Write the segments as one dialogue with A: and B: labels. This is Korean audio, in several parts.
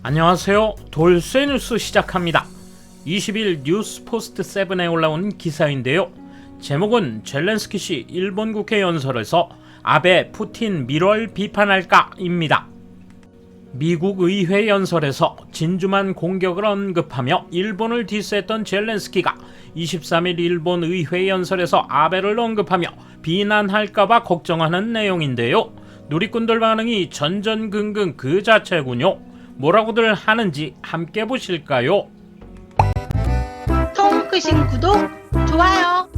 A: 안녕하세요. 돌쇠 뉴스 시작합니다. 20일 뉴스포스트 7에 올라온 기사인데요. 제목은 젤렌스키 씨 일본 국회 연설에서 아베, 푸틴 밀월 비판할까입니다. 미국 의회 연설에서 진주만 공격을 언급하며 일본을 디스했던 젤렌스키가 23일 일본 의회 연설에서 아베를 언급하며 비난할까봐 걱정하는 내용인데요. 누리꾼들 반응이 전전긍긍 그 자체군요. 뭐라고들 하는지 함께 보실까요?
B: 통크신 구독, 좋아요.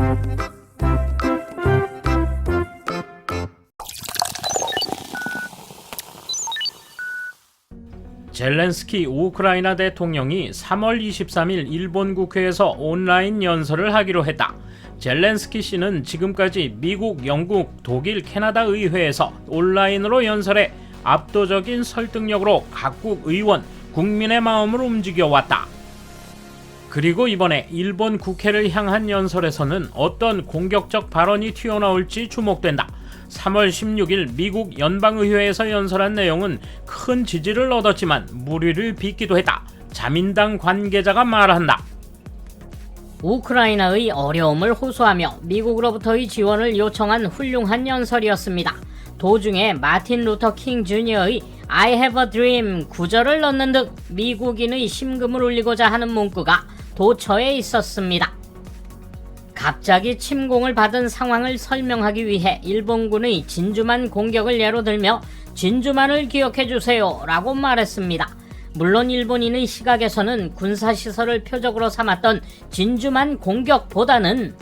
A: 젤렌스키 우크라이나 대통령이 3월 23일 일본 국회에서 온라인 연설을 하기로 했다. 젤렌스키 씨는 지금까지 미국, 영국, 독일, 캐나다 의회에서 온라인으로 연설해 압도적인 설득력으로 각국 의원, 국민의 마음을 움직여왔다. 그리고 이번에 일본 국회를 향한 연설에서는 어떤 공격적 발언이 튀어나올지 주목된다. 3월 16일 미국 연방의회에서 연설한 내용은 큰 지지를 얻었지만 무리를 빚기도 했다. 자민당 관계자가 말한다.
C: 우크라이나의 어려움을 호소하며 미국으로부터의 지원을 요청한 훌륭한 연설이었습니다. 도중에 마틴 루터 킹 주니어의 I have a dream 구절을 넣는 등 미국인의 심금을 울리고자 하는 문구가 도처에 있었습니다. 갑자기 침공을 받은 상황을 설명하기 위해 일본군의 진주만 공격을 예로 들며 진주만을 기억해주세요 라고 말했습니다. 물론 일본인의 시각에서는 군사시설을 표적으로 삼았던 진주만 공격보다는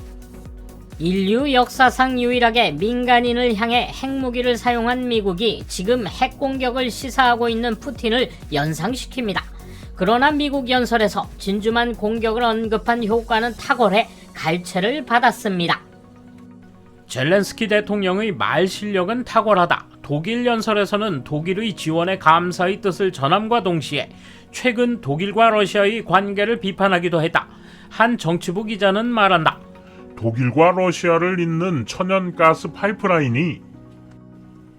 C: 인류 역사상 유일하게 민간인을 향해 핵무기를 사용한 미국이 지금 핵공격을 시사하고 있는 푸틴을 연상시킵니다. 그러나 미국 연설에서 진주만 공격을 언급한 효과는 탁월해 갈채를 받았습니다.
A: 젤렌스키 대통령의 말 실력은 탁월하다. 독일 연설에서는 독일의 지원에 감사의 뜻을 전함과 동시에 최근 독일과 러시아의 관계를 비판하기도 했다. 한 정치부 기자는 말한다.
D: 독일과 러시아를 잇는 천연가스 파이프라인이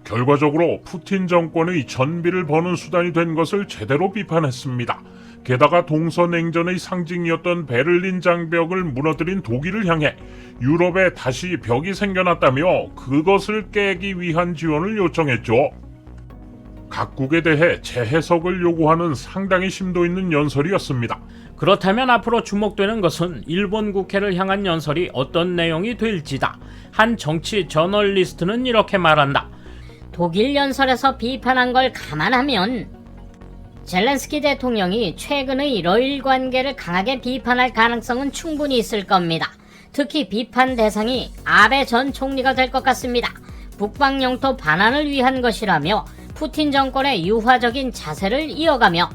D: 결과적으로 푸틴 정권의 전비를 버는 수단이 된 것을 제대로 비판했습니다. 게다가 동서냉전의 상징이었던 베를린 장벽을 무너뜨린 독일을 향해 유럽에 다시 벽이 생겨났다며 그것을 깨기 위한 지원을 요청했죠. 각국에 대해 재해석을 요구하는 상당히 심도 있는 연설이었습니다.
A: 그렇다면 앞으로 주목되는 것은 일본 국회를 향한 연설이 어떤 내용이 될지다. 한 정치 저널리스트는 이렇게 말한다.
C: 독일 연설에서 비판한 걸 감안하면 젤렌스키 대통령이 최근의 러일 관계를 강하게 비판할 가능성은 충분히 있을 겁니다. 특히 비판 대상이 아베 전 총리가 될 것 같습니다. 북방 영토 반환을 위한 것이라며 푸틴 정권의 유화적인 자세를 이어가며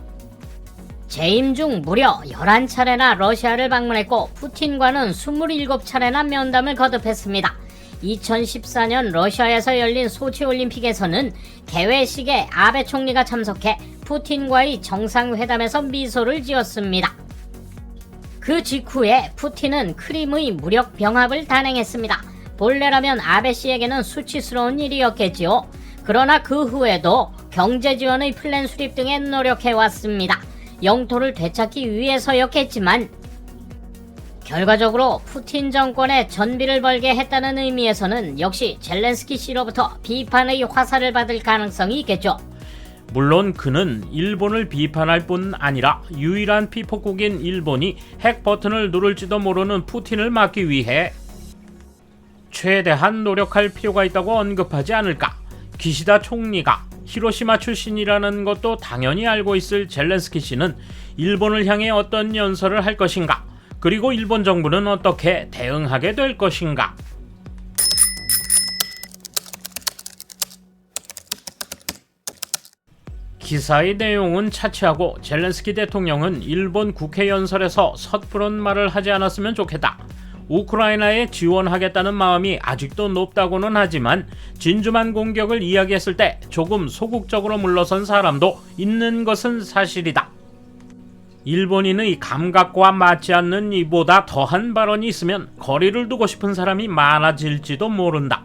C: 재임 중 무려 11차례나 러시아를 방문했고 푸틴과는 27차례나 면담을 거듭했습니다. 2014년 러시아에서 열린 소치올림픽에서는 개회식에 아베 총리가 참석해 푸틴과의 정상회담에서 미소를 지었습니다. 그 직후에 푸틴은 크림의 무력 병합을 단행했습니다. 본래라면 아베 씨에게는 수치스러운 일이었겠지요. 그러나 그 후에도 경제 지원의 플랜 수립 등에 노력해왔습니다. 영토를 되찾기 위해서였겠지만 결과적으로 푸틴 정권의 전비를 벌게 했다는 의미에서는 역시 젤렌스키 씨로부터 비판의 화살을 받을 가능성이 있겠죠.
A: 물론 그는 일본을 비판할 뿐 아니라 유일한 피폭국인 일본이 핵 버튼을 누를지도 모르는 푸틴을 막기 위해 최대한 노력할 필요가 있다고 언급하지 않을까. 기시다 총리가 히로시마 출신이라는 것도 당연히 알고 있을 젤렌스키 씨는 일본을 향해 어떤 연설을 할 것인가, 그리고 일본 정부는 어떻게 대응하게 될 것인가. 기사의 내용은 차치하고 젤렌스키 대통령은 일본 국회 연설에서 섣부른 말을 하지 않았으면 좋겠다. 우크라이나에 지원하겠다는 마음이 아직도 높다고는 하지만 진주만 공격을 이야기했을 때 조금 소극적으로 물러선 사람도 있는 것은 사실이다. 일본인의 감각과 맞지 않는 이보다 더한 발언이 있으면 거리를 두고 싶은 사람이 많아질지도 모른다.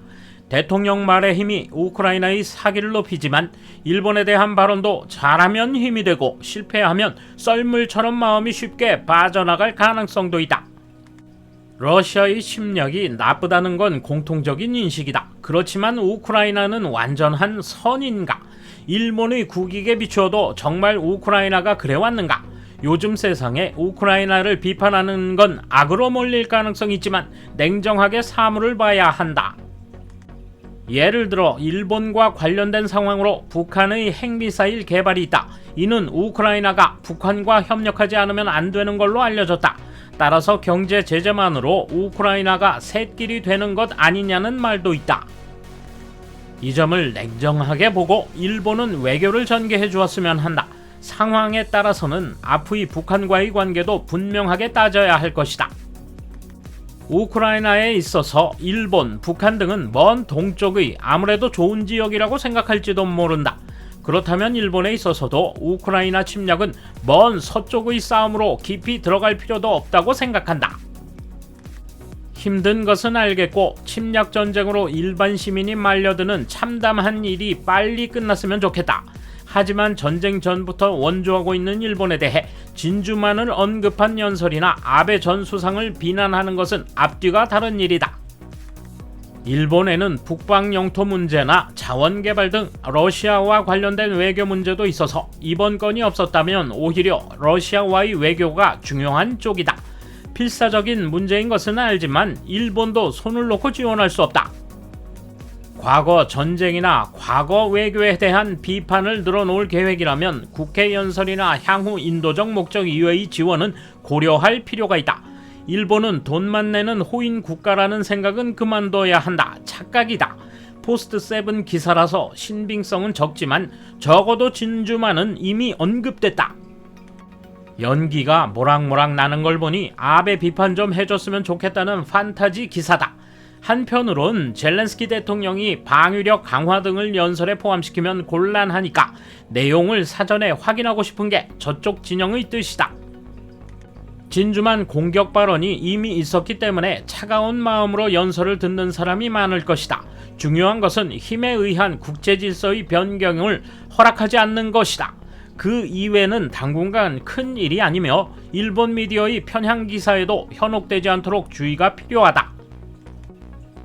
A: 대통령 말의 힘이 우크라이나의 사기를 높이지만 일본에 대한 발언도 잘하면 힘이 되고 실패하면 썰물처럼 마음이 쉽게 빠져나갈 가능성도 있다. 러시아의 침략이 나쁘다는 건 공통적인 인식이다. 그렇지만 우크라이나는 완전한 선인가? 일본의 국익에 비추어도 정말 우크라이나가 그래왔는가? 요즘 세상에 우크라이나를 비판하는 건 악으로 몰릴 가능성이 있지만 냉정하게 사물을 봐야 한다. 예를 들어 일본과 관련된 상황으로 북한의 핵미사일 개발이 있다. 이는 우크라이나가 북한과 협력하지 않으면 안 되는 걸로 알려졌다. 따라서 경제 제재만으로 우크라이나가 쇳길이 되는 것 아니냐는 말도 있다. 이 점을 냉정하게 보고 일본은 외교를 전개해 주었으면 한다. 상황에 따라서는 앞의 북한과의 관계도 분명하게 따져야 할 것이다. 우크라이나에 있어서 일본, 북한 등은 먼 동쪽의 아무래도 좋은 지역이라고 생각할지도 모른다. 그렇다면 일본에 있어서도 우크라이나 침략은 먼 서쪽의 싸움으로 깊이 들어갈 필요도 없다고 생각한다. 힘든 것은 알겠고 침략 전쟁으로 일반 시민이 말려드는 참담한 일이 빨리 끝났으면 좋겠다. 하지만 전쟁 전부터 원조하고 있는 일본에 대해 진주만을 언급한 연설이나 아베 전 수상을 비난하는 것은 앞뒤가 다른 일이다. 일본에는 북방 영토 문제나 자원 개발 등 러시아와 관련된 외교 문제도 있어서 이번 건이 없었다면 오히려 러시아와의 외교가 중요한 쪽이다. 필사적인 문제인 것은 알지만 일본도 손을 놓고 지원할 수 없다. 과거 전쟁이나 과거 외교에 대한 비판을 늘어놓을 계획이라면 국회 연설이나 향후 인도적 목적 이외의 지원은 고려할 필요가 있다. 일본은 돈만 내는 호인 국가라는 생각은 그만둬야 한다. 착각이다. 포스트 세븐 기사라서 신빙성은 적지만 적어도 진주만은 이미 언급됐다. 연기가 모락모락 나는 걸 보니 아베 비판 좀 해줬으면 좋겠다는 판타지 기사다. 한편으론 젤렌스키 대통령이 방위력 강화 등을 연설에 포함시키면 곤란하니까 내용을 사전에 확인하고 싶은 게 저쪽 진영의 뜻이다. 진주만 공격 발언이 이미 있었기 때문에 차가운 마음으로 연설을 듣는 사람이 많을 것이다. 중요한 것은 힘에 의한 국제질서의 변경을 허락하지 않는 것이다. 그 이외는 당분간 큰 일이 아니며 일본 미디어의 편향 기사에도 현혹되지 않도록 주의가 필요하다.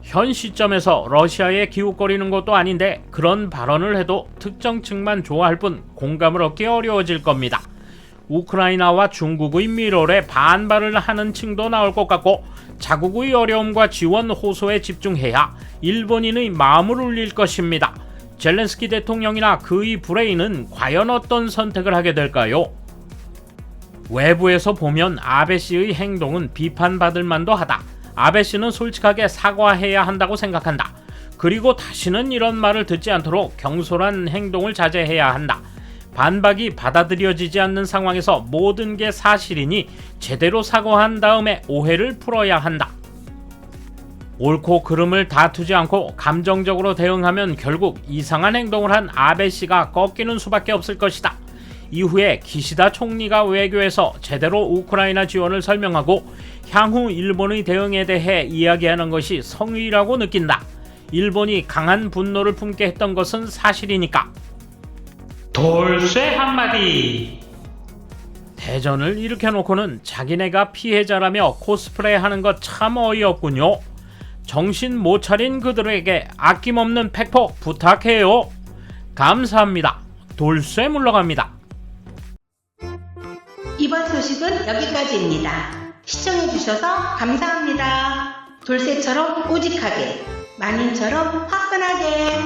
A: 현 시점에서 러시아에 기웃거리는 것도 아닌데 그런 발언을 해도 특정 층만 좋아할 뿐 공감을 얻기 어려워질 겁니다. 우크라이나와 중국의 밀월에 반발을 하는 층도 나올 것 같고 자국의 어려움과 지원 호소에 집중해야 일본인의 마음을 울릴 것입니다. 젤렌스키 대통령이나 그의 브레인은 과연 어떤 선택을 하게 될까요? 외부에서 보면 아베 씨의 행동은 비판받을 만도 하다. 아베 씨는 솔직하게 사과해야 한다고 생각한다. 그리고 다시는 이런 말을 듣지 않도록 경솔한 행동을 자제해야 한다. 반박이 받아들여지지 않는 상황에서 모든 게 사실이니 제대로 사과한 다음에 오해를 풀어야 한다. 옳고 그름을 다투지 않고 감정적으로 대응하면 결국 이상한 행동을 한 아베 씨가 꺾이는 수밖에 없을 것이다. 이후에 기시다 총리가 외교에서 제대로 우크라이나 지원을 설명하고 향후 일본의 대응에 대해 이야기하는 것이 성의라고 느낀다. 일본이 강한 분노를 품게 했던 것은 사실이니까. 돌쇠 한마디. 대전을 일으켜놓고는 자기네가 피해자라며 코스프레하는 것 참 어이없군요. 정신 못 차린 그들에게 아낌없는 팩폭 부탁해요. 감사합니다. 돌쇠 물러갑니다.
B: 이번 소식은 여기까지입니다. 시청해주셔서 감사합니다. 돌쇠처럼 우직하게, 마님처럼 화끈하게.